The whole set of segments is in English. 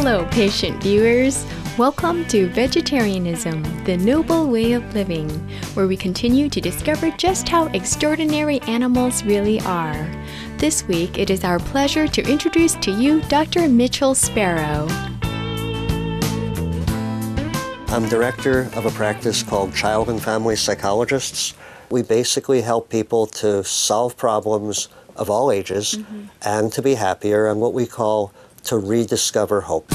Hello, patient viewers. Welcome to Vegetarianism, the noble way of living, where we continue to discover just how extraordinary animals really are. This week, it is our pleasure to introduce to you Dr. Mitchell Sparrow. I'm director of a practice called Child and Family Psychologists. We basically help people to solve problems of all ages and to be happier, and what we call to rediscover hope.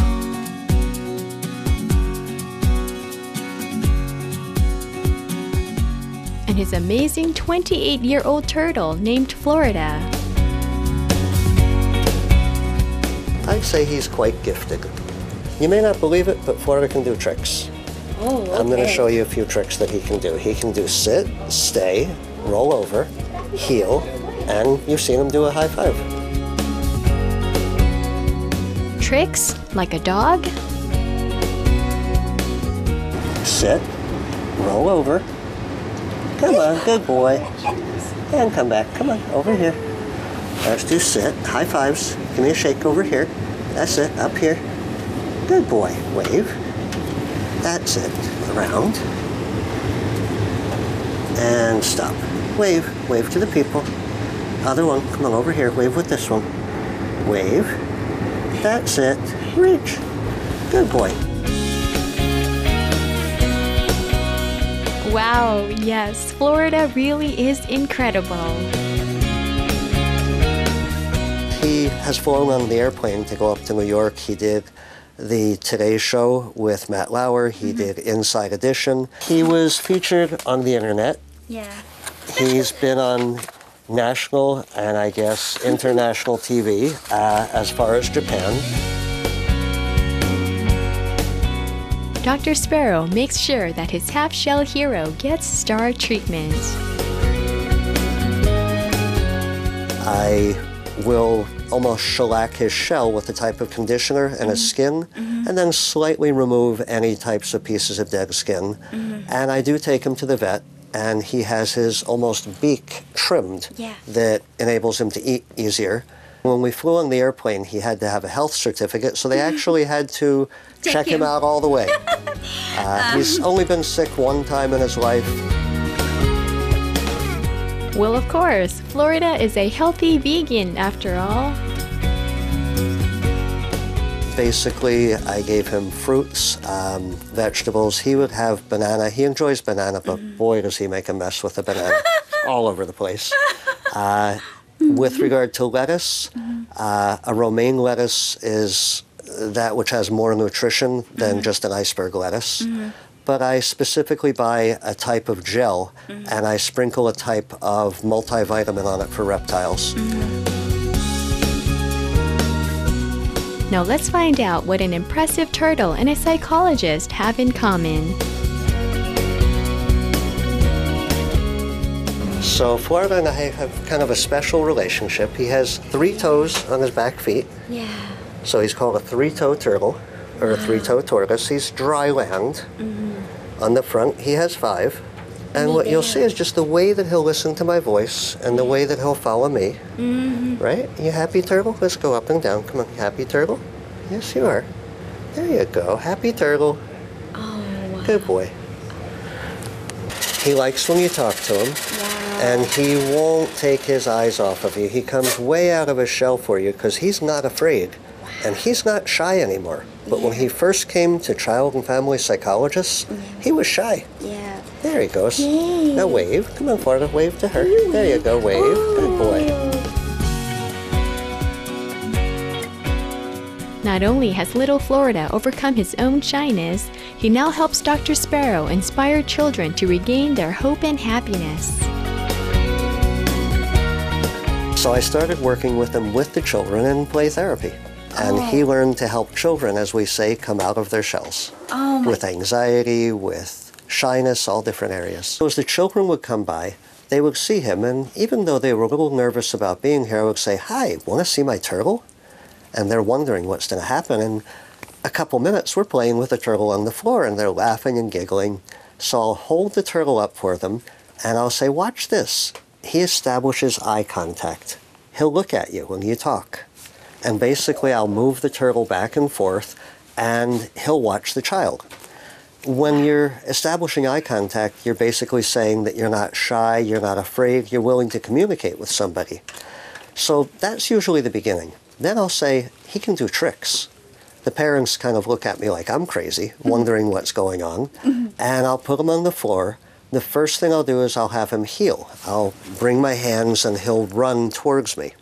And his amazing 28-year-old turtle named Florida. I'd say he's quite gifted. You may not believe it, but Florida can do tricks. Oh, okay. I'm going to show you a few tricks that he can do. He can do sit, stay, roll over, heel, and you've seen him do a high five. Tricks like a dog? Sit, roll over. Come on, good boy. And come back. Come on, over here. Let's do sit, high fives. Give me a shake over here. That's it, up here. Good boy. Wave. That's it. Around. And stop. Wave. Wave to the people. Other one. Come on over here. Wave with this one. Wave. That's it. Reach. Good boy. Wow, yes, Florida really is incredible. He has flown on the airplane to go up to New York. He did the Today Show with Matt Lauer. He did Inside Edition. He was featured on the internet. Yeah. He's been on national and I guess international TV as far as Japan. Dr. Sparrow makes sure that his half-shell hero gets star treatment. I will almost shellac his shell with a type of conditioner and his skin, and then slightly remove any types of pieces of dead skin. And I do take him to the vet, and he has his almost beak trimmed that enables him to eat easier. When we flew on the airplane, he had to have a health certificate, so they actually had to check him out all the way. He's only been sick one time in his life. Well, of course, Florida is a healthy vegan after all. Basically, I gave him fruits, vegetables. He would have banana. He enjoys banana, but boy, does he make a mess with the banana. All over the place. With regard to lettuce, a romaine lettuce is that which has more nutrition than just an iceberg lettuce. But I specifically buy a type of gel, and I sprinkle a type of multivitamin on it for reptiles. Now let's find out what an impressive turtle and a psychologist have in common. So Florida and I have kind of a special relationship. He has 3 toes on his back feet. Yeah. So he's called a 3-toe turtle, or a 3-toe tortoise. He's dry land. On the front, he has 5. And what you'll see is just the way that he'll listen to my voice and the way that he'll follow me. Right? You happy, turtle? Let's go up and down. Come on, happy, turtle? Yes, you are. There you go. Happy, turtle. Oh, wow. Good boy. He likes when you talk to him. And he won't take his eyes off of you. He comes way out of his shell for you because he's not afraid. And he's not shy anymore. But when he first came to Child and Family Psychologists, he was shy. Yeah. There he goes. Now wave. Come on, Florida. Wave to her. There you go. Wave. Good boy. Not only has little Florida overcome his own shyness, he now helps Dr. Sparrow inspire children to regain their hope and happiness. So I started working with him with the children in play therapy. And he learned to help children, as we say, come out of their shells. With anxiety, with shyness, all different areas. So as the children would come by, they would see him, and even though they were a little nervous about being here, I would say, "Hi, want to see my turtle?" And they're wondering what's going to happen. And a couple minutes, we're playing with the turtle on the floor, and they're laughing and giggling. So I'll hold the turtle up for them, and I'll say, "Watch this." He establishes eye contact. He'll look at you when you talk. And basically, I'll move the turtle back and forth, and he'll watch the child. When you're establishing eye contact, you're basically saying that you're not shy, you're not afraid, you're willing to communicate with somebody. So that's usually the beginning. Then I'll say, he can do tricks. The parents kind of look at me like I'm crazy, wondering what's going on, and I'll put him on the floor. The first thing I'll do is I'll have him heel. I'll bring my hands and he'll run towards me.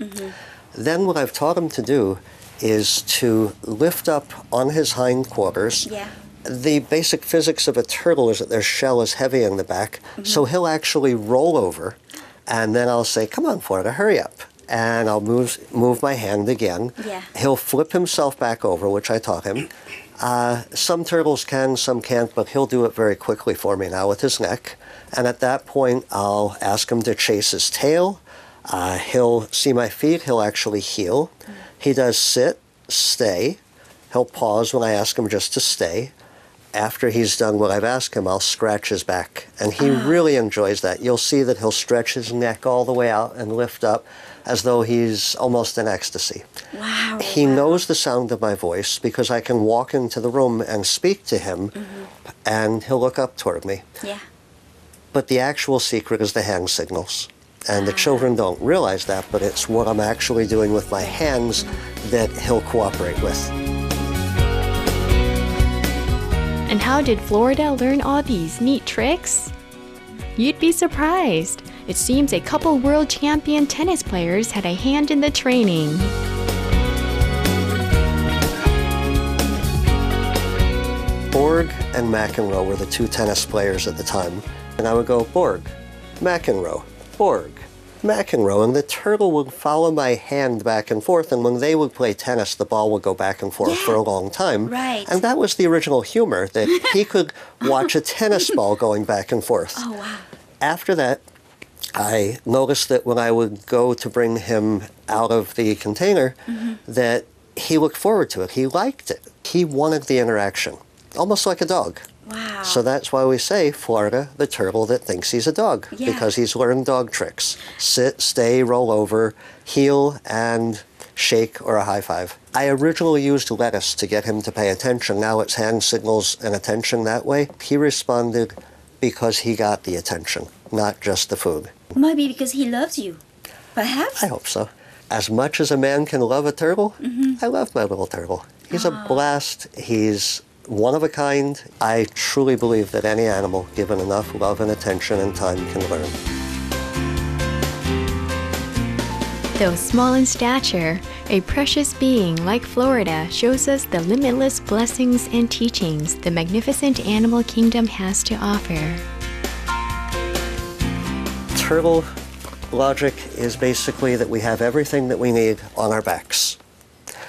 Then what I've taught him to do is to lift up on his hindquarters. Yeah. The basic physics of a turtle is that their shell is heavy in the back, so he'll actually roll over, and then I'll say, come on, Florida, hurry up. And I'll move my hand again. Yeah. He'll flip himself back over, which I taught him. Some turtles can, some can't, but he'll do it very quickly for me now with his neck. And at that point, I'll ask him to chase his tail. He'll see my feet. He'll actually heel. He does sit, stay. He'll pause when I ask him just to stay. After he's done what I've asked him, I'll scratch his back. And he really enjoys that. You'll see that he'll stretch his neck all the way out and lift up as though he's almost in ecstasy. Wow. He knows the sound of my voice because I can walk into the room and speak to him, and he'll look up toward me. Yeah. But the actual secret is the hand signals. And the children don't realize that, but it's what I'm actually doing with my hands that he'll cooperate with. And how did Florida learn all these neat tricks? You'd be surprised. It seems a couple world champion tennis players had a hand in the training. Borg and McEnroe were the two tennis players at the time. And I would go, Borg, McEnroe, Borg, McEnroe, and the turtle would follow my hand back and forth, and when they would play tennis, the ball would go back and forth for a long time. Right. And that was the original humor, that he could watch a tennis ball going back and forth. Oh, wow. After that, I noticed that when I would go to bring him out of the container, that he looked forward to it. He liked it. He wanted the interaction, almost like a dog. Wow. So that's why we say Florida, the turtle that thinks he's a dog, because he's learned dog tricks. Sit, stay, roll over, heel, and shake or a high five. I originally used lettuce to get him to pay attention. Now it's hand signals and attention that way. He responded because he got the attention, not just the food. Maybe because he loves you. Perhaps? I hope so. As much as a man can love a turtle, I love my little turtle. He's a blast. He's one of a kind. I truly believe that any animal, given enough love and attention and time, can learn. Though small in stature, a precious being like Florida shows us the limitless blessings and teachings the magnificent animal kingdom has to offer. Turtle logic is basically that we have everything that we need on our backs.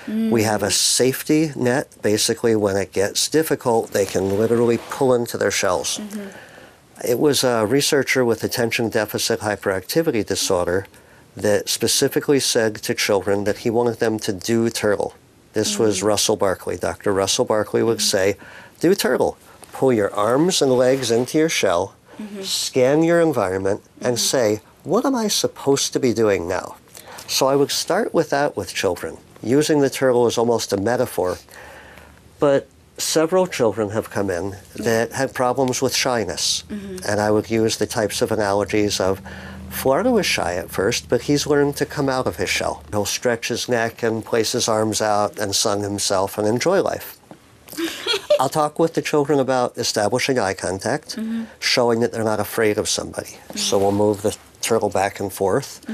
We have a safety net. Basically, when it gets difficult, they can literally pull into their shells. It was a researcher with attention deficit hyperactivity disorder that specifically said to children that he wanted them to do turtle. This was Russell Barkley. Dr. Russell Barkley would say, do turtle. Pull your arms and legs into your shell, scan your environment, and say, what am I supposed to be doing now? So I would start with that with children, using the turtle as almost a metaphor. But several children have come in that had problems with shyness. And I would use the types of analogies of, Florida was shy at first, but he's learned to come out of his shell. He'll stretch his neck and place his arms out and sun himself and enjoy life. I'll talk with the children about establishing eye contact, showing that they're not afraid of somebody. So we'll move the turtle back and forth.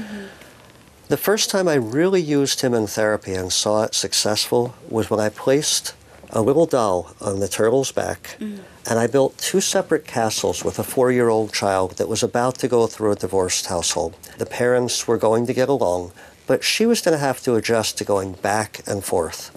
The first time I really used him in therapy and saw it successful was when I placed a little doll on the turtle's back, and I built two separate castles with a 4-year-old child that was about to go through a divorced household. The parents were going to get along, but she was going to have to adjust to going back and forth.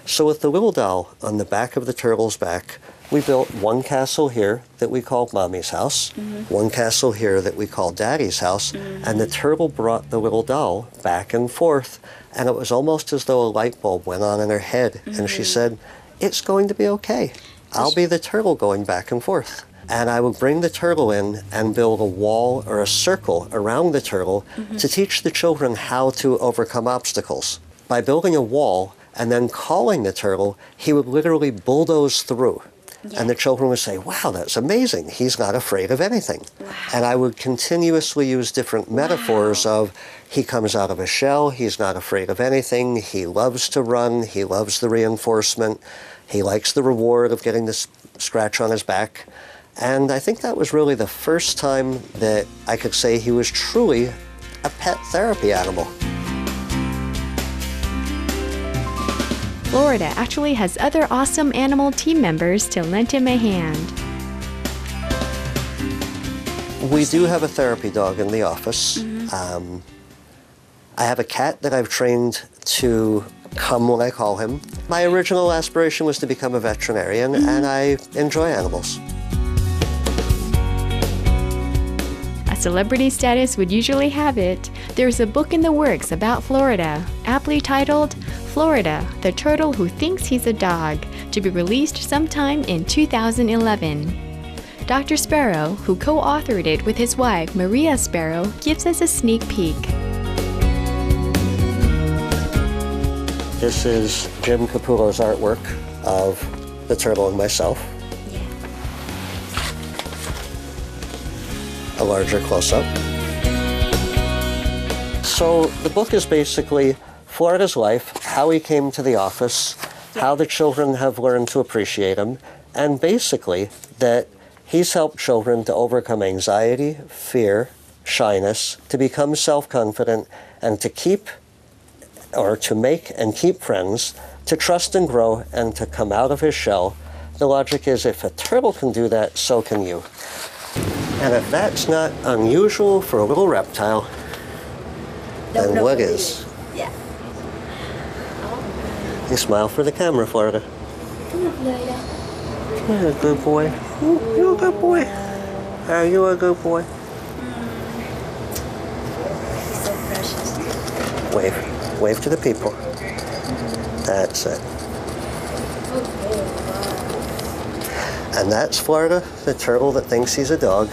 So with the little doll on the back of the turtle's back, we built one castle here that we called Mommy's house, one castle here that we called Daddy's house, and the turtle brought the little doll back and forth, and it was almost as though a light bulb went on in her head, and she said, it's going to be okay. I'll be the turtle going back and forth. And I would bring the turtle in and build a wall or a circle around the turtle to teach the children how to overcome obstacles. By building a wall, and then calling the turtle, he would literally bulldoze through. And the children would say, wow, that's amazing. He's not afraid of anything. Wow. And I would continuously use different metaphors of he comes out of a shell, he's not afraid of anything, he loves to run, he loves the reinforcement, he likes the reward of getting the scratch on his back. And I think that was really the first time that I could say he was truly a pet therapy animal. Florida actually has other awesome animal team members to lend him a hand. We do have a therapy dog in the office. I have a cat that I've trained to come when I call him. My original aspiration was to become a veterinarian, and I enjoy animals. As celebrity status would usually have it, there's a book in the works about Florida, aptly titled Florida, the Turtle Who Thinks He's a Dog, to be released sometime in 2011. Dr. Sparrow, who co-authored it with his wife Maria Sparrow, gives us a sneak peek. This is Jim Capullo's artwork of the turtle and myself. A larger close-up. So the book is basically Florida's life, how he came to the office, how the children have learned to appreciate him, and basically that he's helped children to overcome anxiety, fear, shyness, to become self-confident, and to make and keep friends, to trust and grow, and to come out of his shell. The logic is if a turtle can do that, so can you. And if that's not unusual for a little reptile, then what is? Yeah. You smile for the camera, Florida. Come on, Florida. You're a good boy. You're a good boy. Are you a good boy? He's so precious. Wave. Wave to the people. That's it. And that's Florida, the turtle that thinks he's a dog,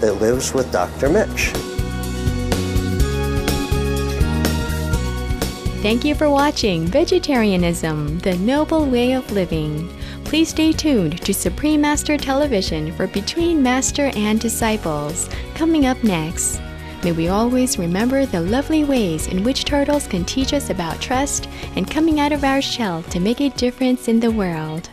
that lives with Dr. Mitch. Thank you for watching Vegetarianism, the Noble Way of Living. Please stay tuned to Supreme Master Television for Between Master and Disciples, coming up next. May we always remember the lovely ways in which turtles can teach us about trust and coming out of our shell to make a difference in the world.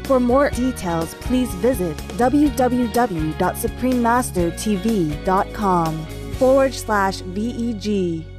For more details, please visit www.suprememastertv.com/VEG.